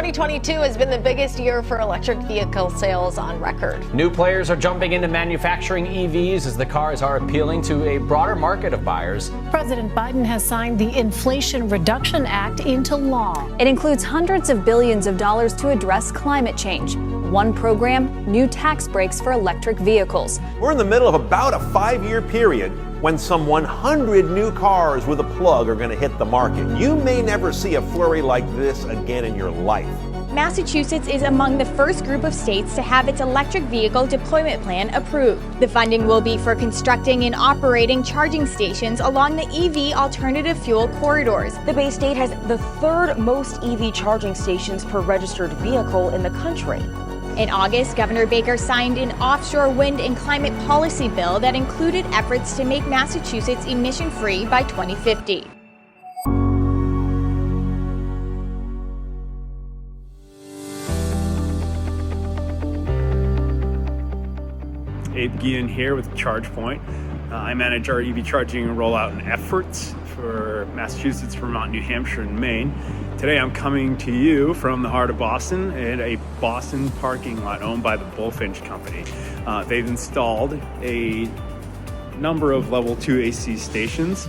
2022 has been the biggest year for electric vehicle sales on record. New players are jumping into manufacturing EVs as the cars are appealing to a broader market of buyers. President Biden has signed the Inflation Reduction Act into law. It includes hundreds of billions of dollars to address climate change. One program, new tax breaks for electric vehicles. We're in the middle of about a 5-year period when some 100 new cars with a plug are going to hit the market. You may never see a flurry like this again in your life. Massachusetts is among the first group of states to have its electric vehicle deployment plan approved. The funding will be for constructing and operating charging stations along the EV alternative fuel corridors. The Bay State has the third most EV charging stations per registered vehicle in the country. In August, Governor Baker signed an offshore wind and climate policy bill that included efforts to make Massachusetts emission-free by 2050. Abe Guillen here with ChargePoint. I manage our EV charging and rollout and efforts for Massachusetts, Vermont, New Hampshire, and Maine. Today I'm coming to you from the heart of Boston at a Boston parking lot owned by the Bullfinch Company. They've installed a number of level 2 AC stations,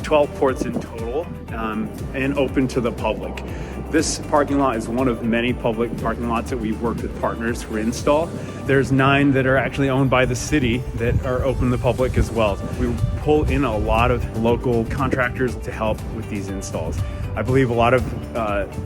12 ports in total, and open to the public. This parking lot is one of many public parking lots that we've worked with partners to install. There's 9 that are actually owned by the city that are open to the public as well. We pull in a lot of local contractors to help with these installs. I believe a lot of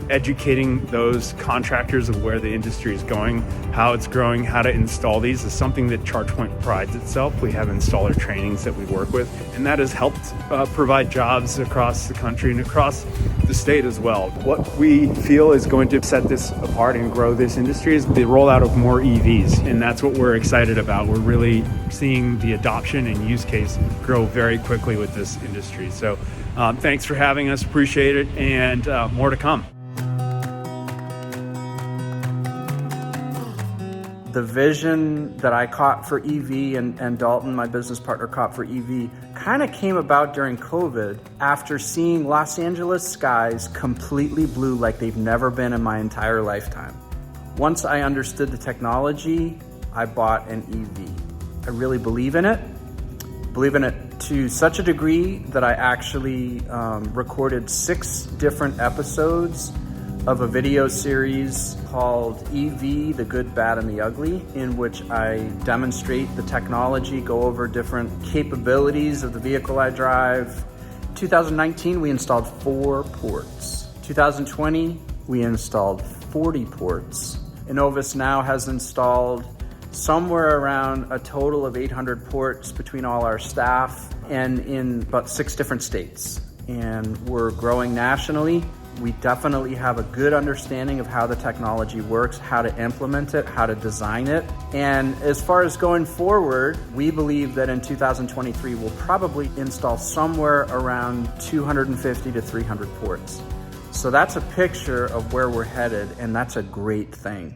educating those contractors of where the industry is going, how it's growing, how to install these is something that ChargePoint prides itself. We have installer trainings that we work with, and that has helped provide jobs across the country and across the state as well. What we feel is going to set this apart and grow this industry is the rollout of more EVs, and that's what we're excited about. We're really seeing the adoption and use case grow very quickly with this industry. So thanks for having us, appreciate it, and more to come. The vision that I caught for EV and Dalton, my business partner, caught for EV kind of came about during COVID after seeing Los Angeles skies completely blue like they've never been in my entire lifetime. Once I understood the technology, I bought an EV. I really believe in it to such a degree that I actually recorded 6 different episodes of a video series called EV, The Good, Bad, and the Ugly, in which I demonstrate the technology, go over different capabilities of the vehicle I drive. 2019, we installed 4 ports. 2020, we installed 40 ports. Innovis now has installed somewhere around a total of 800 ports between all our staff and in about 6 different states. And we're growing nationally. We definitely have a good understanding of how the technology works, how to implement it, how to design it. And as far as going forward, we believe that in 2023, we'll probably install somewhere around 250 to 300 ports. So that's a picture of where we're headed, and that's a great thing.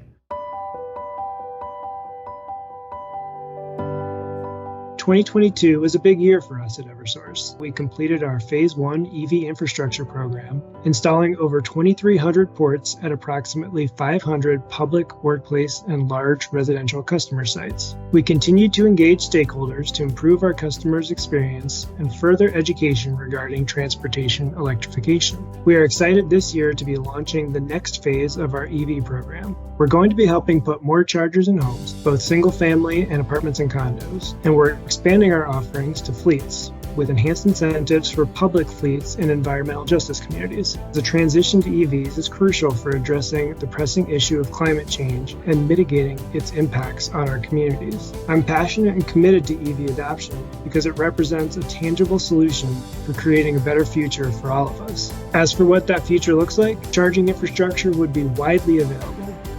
2022 was a big year for us at Eversource. We completed our Phase 1 EV infrastructure program, installing over 2,300 ports at approximately 500 public, workplace, and large residential customer sites. We continued to engage stakeholders to improve our customers' experience and further education regarding transportation electrification. We are excited this year to be launching the next phase of our EV program. We're going to be helping put more chargers in homes, both single-family and apartments and condos, and we're expanding our offerings to fleets with enhanced incentives for public fleets and environmental justice communities. The transition to EVs is crucial for addressing the pressing issue of climate change and mitigating its impacts on our communities. I'm passionate and committed to EV adoption because it represents a tangible solution for creating a better future for all of us. As for what that future looks like, charging infrastructure would be widely available,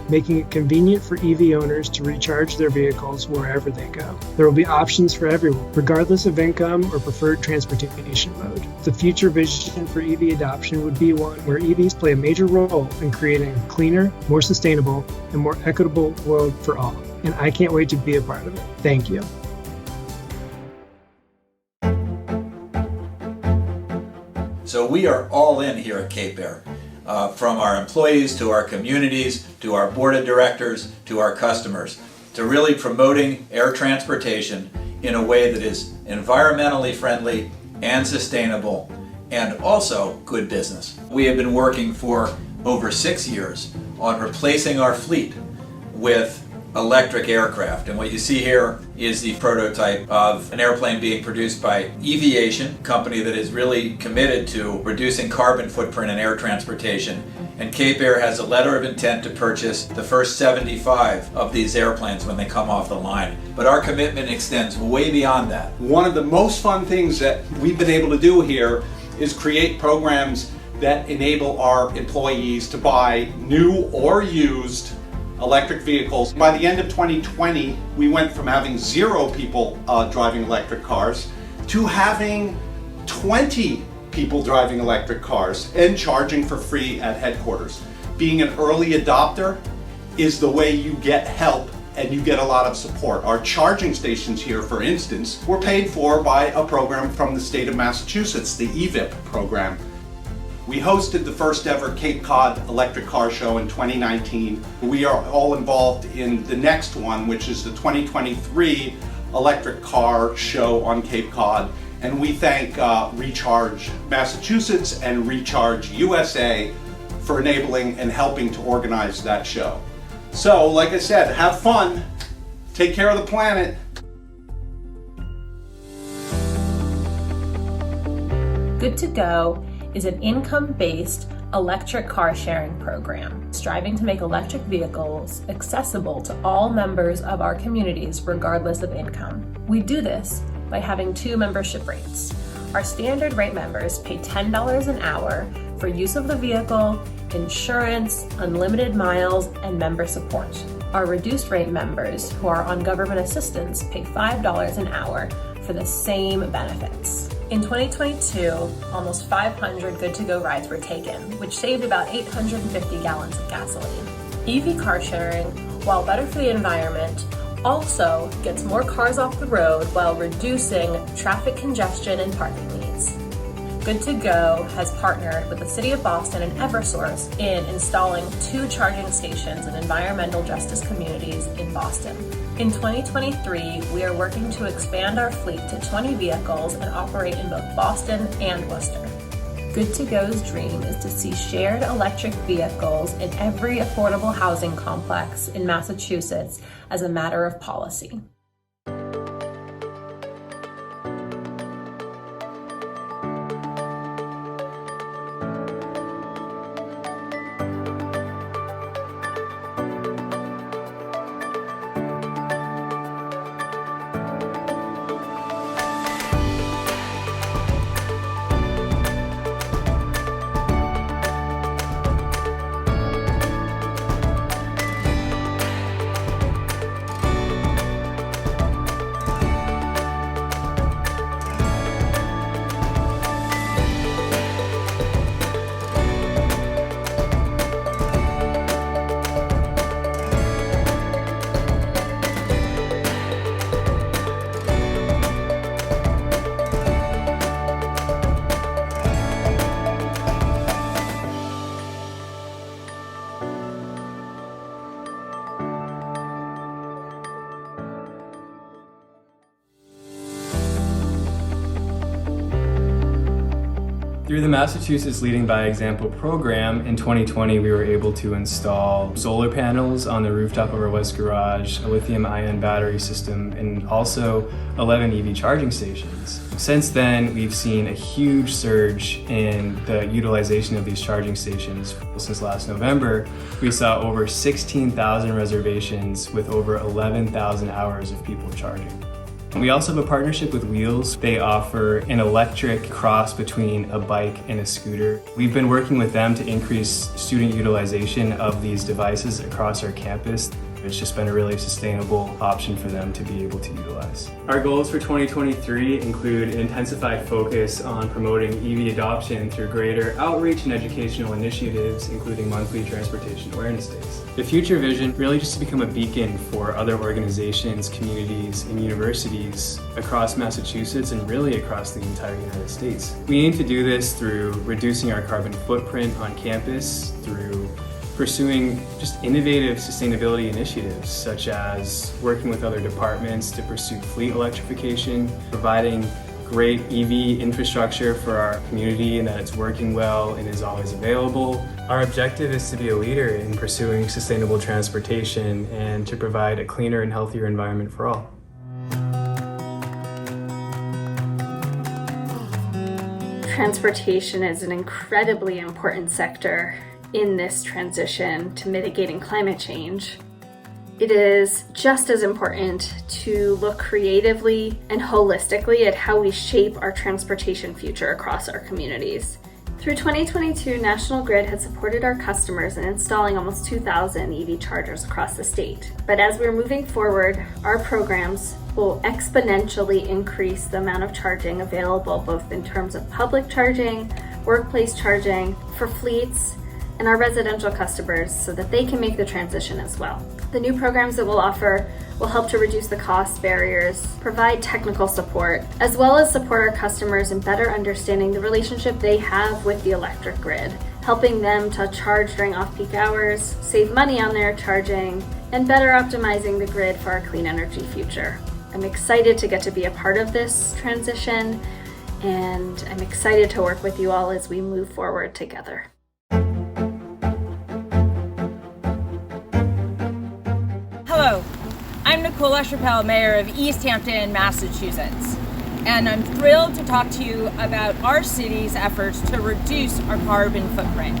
making it convenient for EV owners to recharge their vehicles wherever they go. There will be options for everyone, regardless of income or preferred transportation mode. The future vision for EV adoption would be one where EVs play a major role in creating a cleaner, more sustainable, and more equitable world for all. And I can't wait to be a part of it. Thank you. So we are all in here at Cape Air. from our employees to our communities to our board of directors to our customers, to really promoting air transportation in a way that is environmentally friendly and sustainable and also good business. We have been working for over 6 years on replacing our fleet with electric aircraft, and what you see here is the prototype of an airplane being produced by Eviation, a company that is really committed to reducing carbon footprint in air transportation. And Cape Air has a letter of intent to purchase the first 75 of these airplanes when they come off the line. But our commitment extends way beyond that. One of the most fun things that we've been able to do here is create programs that enable our employees to buy new or used electric vehicles. By the end of 2020, we went from having 0 people driving electric cars to having 20 people driving electric cars and charging for free at headquarters. Being an early adopter is the way you get help and you get a lot of support. Our charging stations here, for instance, were paid for by a program from the state of Massachusetts, the EVIP program. We hosted the first ever Cape Cod Electric Car Show in 2019. We are all involved in the next one, which is the 2023 Electric Car Show on Cape Cod. And we thank Recharge Massachusetts and Recharge USA for enabling and helping to organize that show. So, like I said, have fun, take care of the planet. Good to Go is an income-based electric car sharing program striving to make electric vehicles accessible to all members of our communities regardless of income. We do this by having 2 membership rates. Our standard rate members pay $10 an hour for use of the vehicle, insurance, unlimited miles, and member support. Our reduced rate members who are on government assistance pay $5 an hour for the same benefits. In 2022, almost 500 Good to Go rides were taken, which saved about 850 gallons of gasoline. EV car sharing, while better for the environment, also gets more cars off the road while reducing traffic congestion and parking needs. Good to Go has partnered with the City of Boston and Eversource in installing 2 charging stations in environmental justice communities in Boston. In 2023, we are working to expand our fleet to 20 vehicles and operate in both Boston and Worcester. Good to Go's dream is to see shared electric vehicles in every affordable housing complex in Massachusetts as a matter of policy. Through the Massachusetts Leading by Example program, in 2020 we were able to install solar panels on the rooftop of our west garage, a lithium-ion battery system, and also 11 EV charging stations. Since then, we've seen a huge surge in the utilization of these charging stations. Since last November, we saw over 16,000 reservations with over 11,000 hours of people charging. We also have a partnership with Wheels. They offer an electric cross between a bike and a scooter. We've been working with them to increase student utilization of these devices across our campus. It's just been a really sustainable option for them to be able to utilize. Our goals for 2023 include an intensified focus on promoting EV adoption through greater outreach and educational initiatives, including monthly transportation awareness days. The future vision really just to become a beacon for other organizations, communities, and universities across Massachusetts and really across the entire United States. We aim to do this through reducing our carbon footprint on campus, through pursuing just innovative sustainability initiatives, such as working with other departments to pursue fleet electrification, providing great EV infrastructure for our community and that it's working well and is always available. Our objective is to be a leader in pursuing sustainable transportation and to provide a cleaner and healthier environment for all. Transportation is an incredibly important sector in this transition to mitigating climate change. It is just as important to look creatively and holistically at how we shape our transportation future across our communities. Through 2022, National Grid has supported our customers in installing almost 2,000 EV chargers across the state. But as we're moving forward, our programs will exponentially increase the amount of charging available, both in terms of public charging, workplace charging, for fleets, and our residential customers so that they can make the transition as well. The new programs that we'll offer will help to reduce the cost barriers, provide technical support, as well as support our customers in better understanding the relationship they have with the electric grid, helping them to charge during off-peak hours, save money on their charging, and better optimizing the grid for our clean energy future. I'm excited to get to be a part of this transition, and I'm excited to work with you all as we move forward together. Hello, I'm Nicole LaChapelle, Mayor of East Hampton, Massachusetts, and I'm thrilled to talk to you about our city's efforts to reduce our carbon footprint.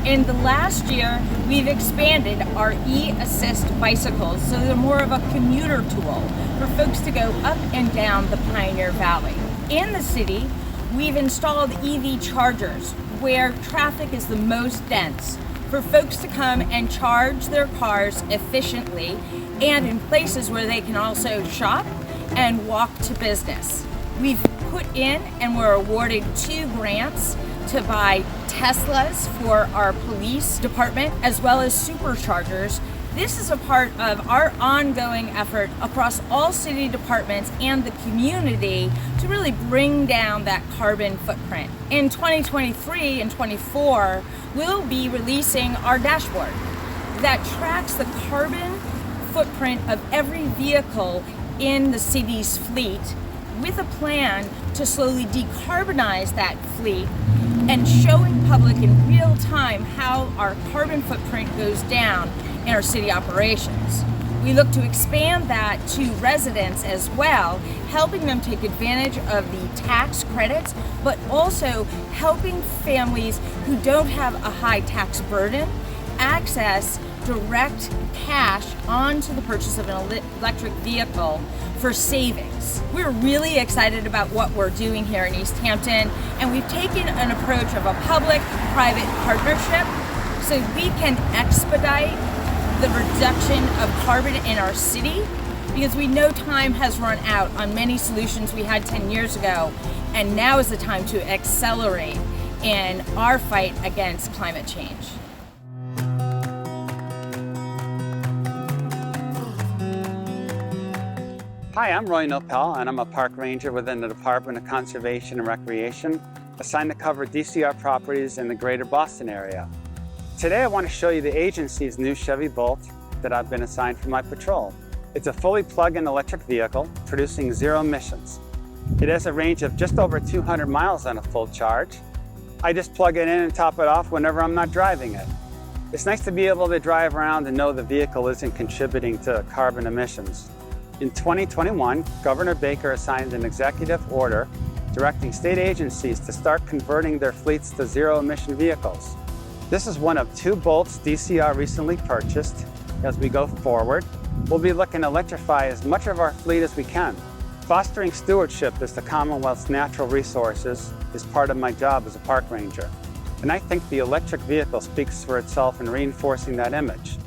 In the last year, we've expanded our e-assist bicycles so they're more of a commuter tool for folks to go up and down the Pioneer Valley. In the city, we've installed EV chargers where traffic is the most dense, for folks to come and charge their cars efficiently and in places where they can also shop and walk to business. We've put in and we're awarded 2 grants to buy Teslas for our police department as well as superchargers. This is a part of our ongoing effort across all city departments and the community to really bring down that carbon footprint. In 2023 and 24, we'll be releasing our dashboard that tracks the carbon footprint of every vehicle in the city's fleet with a plan to slowly decarbonize that fleet and showing public in real time how our carbon footprint goes down in our city operations. We look to expand that to residents as well, helping them take advantage of the tax credits, but also helping families who don't have a high tax burden access direct cash onto the purchase of an electric vehicle for savings. We're really excited about what we're doing here in East Hampton, and we've taken an approach of a public-private partnership so we can expedite the reduction of carbon in our city, because we know time has run out on many solutions we had 10 years ago, and now is the time to accelerate in our fight against climate change. Hi, I'm Roy Nopel, and I'm a park ranger within the Department of Conservation and Recreation, assigned to cover DCR properties in the greater Boston area. Today I want to show you the agency's new Chevy Bolt that I've been assigned for my patrol. It's a fully plug-in electric vehicle producing 0 emissions. It has a range of just over 200 miles on a full charge. I just plug it in and top it off whenever I'm not driving it. It's nice to be able to drive around and know the vehicle isn't contributing to carbon emissions. In 2021, Governor Baker assigned an executive order directing state agencies to start converting their fleets to 0 emission vehicles. This is one of 2 Bolts DCR recently purchased. As we go forward, we'll be looking to electrify as much of our fleet as we can. Fostering stewardship as the Commonwealth's natural resources is part of my job as a park ranger. And I think the electric vehicle speaks for itself in reinforcing that image.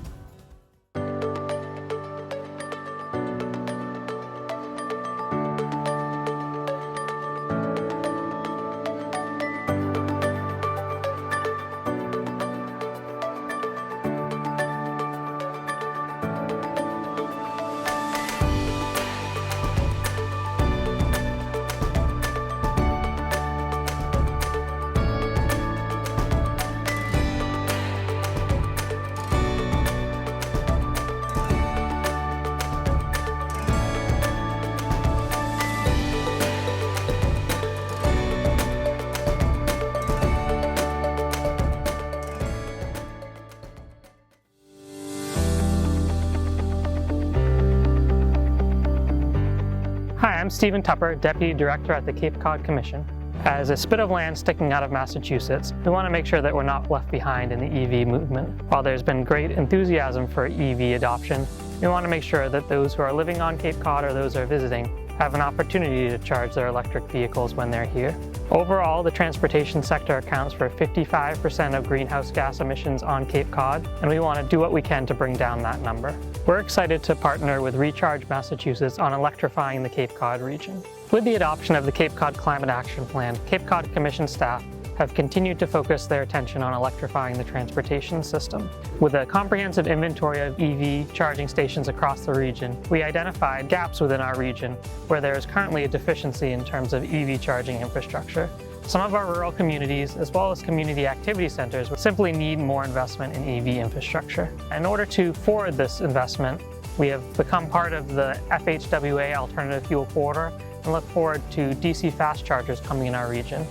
I'm Stephen Tupper, Deputy Director at the Cape Cod Commission. As a spit of land sticking out of Massachusetts, we want to make sure that we're not left behind in the EV movement. While there's been great enthusiasm for EV adoption, we want to make sure that those who are living on Cape Cod or those who are visiting have an opportunity to charge their electric vehicles when they're here. Overall, the transportation sector accounts for 55% of greenhouse gas emissions on Cape Cod, and we want to do what we can to bring down that number. We're excited to partner with Recharge Massachusetts on electrifying the Cape Cod region. With the adoption of the Cape Cod Climate Action Plan, Cape Cod Commission staff have continued to focus their attention on electrifying the transportation system. With a comprehensive inventory of EV charging stations across the region, we identified gaps within our region where there is currently a deficiency in terms of EV charging infrastructure. Some of our rural communities, as well as community activity centers, simply need more investment in EV infrastructure. In order to forward this investment, we have become part of the FHWA Alternative Fuel Corridor and look forward to DC fast chargers coming in our region.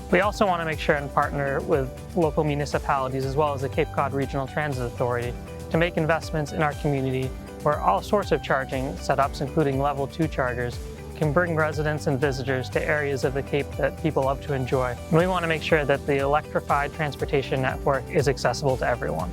We also want to make sure and partner with local municipalities as well as the Cape Cod Regional Transit Authority to make investments in our community where all sorts of charging setups, including level 2 chargers, can bring residents and visitors to areas of the Cape that people love to enjoy. And we want to make sure that the electrified transportation network is accessible to everyone.